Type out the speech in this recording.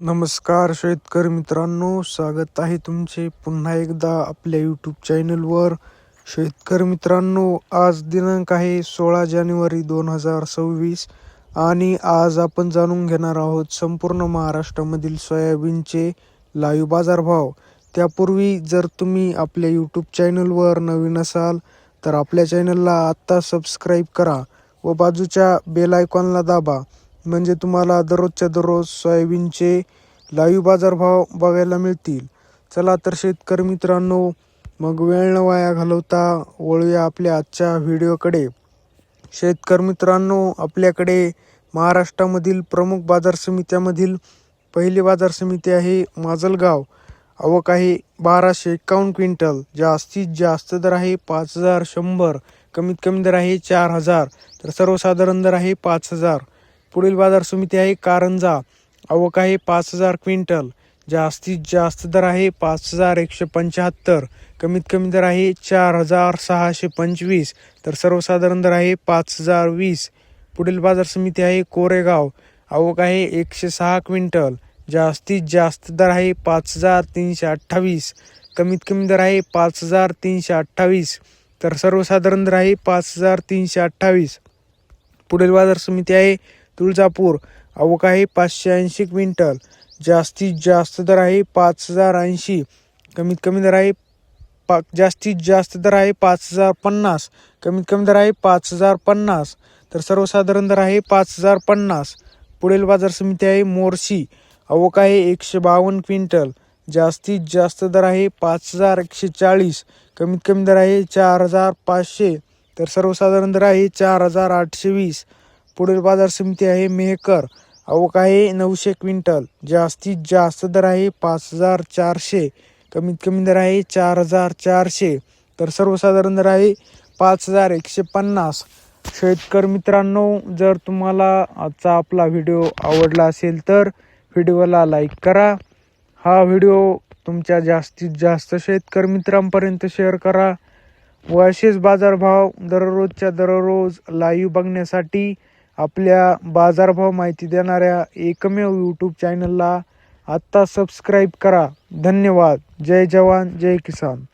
नमस्कार शेतकरी मित्रांनो, स्वागत आहे तुमचे पुन्हा एकदा आपल्या यूट्यूब चॅनलवर. शेतकरी मित्रांनो, आज दिनांक आहे 16 जानेवारी 2026 आणि आज आपण जाणून घेणार आहोत संपूर्ण महाराष्ट्रामधील सोयाबीनचे लाईव्ह बाजारभाव. त्यापूर्वी जर तुम्ही आपल्या यूट्यूब चॅनलवर नवीन असाल तर आपल्या चॅनलला आत्ता सबस्क्राईब करा व बाजूच्या बेल आयकॉनला दाबा, म्हणजे तुम्हाला दररोजच्या दररोज सोयाबीनचे लाईव्ह बाजारभाव बघायला मिळतील. चला तर शेतकरी मित्रांनो, मग वेळ न वाया घालवता वळूया आपल्या आजच्या व्हिडिओकडे. शेतकरी मित्रांनो, आपल्याकडे महाराष्ट्रामधील प्रमुख बाजार समित्यामधील पहिली बाजार समिती आहे माजलगाव. आवक आहे 1251 क्विंटल. जास्तीत जास्त दर आहे 5100, कमीत कमी दर आहे 4000, तर सर्वसाधारण दर आहे 5000. पुढील बाजार समिती आहे कारंजा. आवक आहे 5000 क्विंटल. जास्तीत जास्त दर आहे 5175, कमीत कमी दर आहे 4625, तर सर्वसाधारण दर आहे 5020. पुढील बाजार समिती आहे कोरेगाव. आवक आहे 106 क्विंटल. जास्तीत जास्त दर आहे 5328, कमीत कमी दर आहे 5328, तर सर्वसाधारण दर आहे 5328. पुढील बाजार समिती आहे तुळजापूर. आवक आहे 580 क्विंटल. जास्तीत जास्त दर आहे 5080, कमीत कमी दर आहे जास्तीत जास्त दर आहे 5050, कमीत कमी दर आहे 5050, तर सर्वसाधारण दर आहे 5050. पुढील बाजार समिती आहे मोर्शी. आवक आहे 152 क्विंटल. जास्तीत जास्त दर आहे 5140, कमीत कमी दर आहे 4500, तर सर्वसाधारण दर आहे 4820. पुढील बाजार समिती आहे मेहकर. आवक आहे 900 क्विंटल. जास्तीत जास्त दर आहे 5400, कमीत कमी दर आहे 4400, तर सर्वसाधारण दर आहे 5150. शेतकरी मित्रांनो, जर तुम्हाला आजचा आपला व्हिडिओ आवडला असेल तर व्हिडिओला लाईक करा. हा व्हिडिओ तुमच्या जास्तीत जास्त शेतकरी मित्रांपर्यंत शेअर करा व असेच बाजारभाव दररोजच्या दररोज लाईव्ह बघण्यासाठी आपल्या बाजारभाव माहिती देणाऱ्या एकमेव यूट्यूब चॅनलला आत्ता सबस्क्राईब करा. धन्यवाद. जय जवान जय किसान.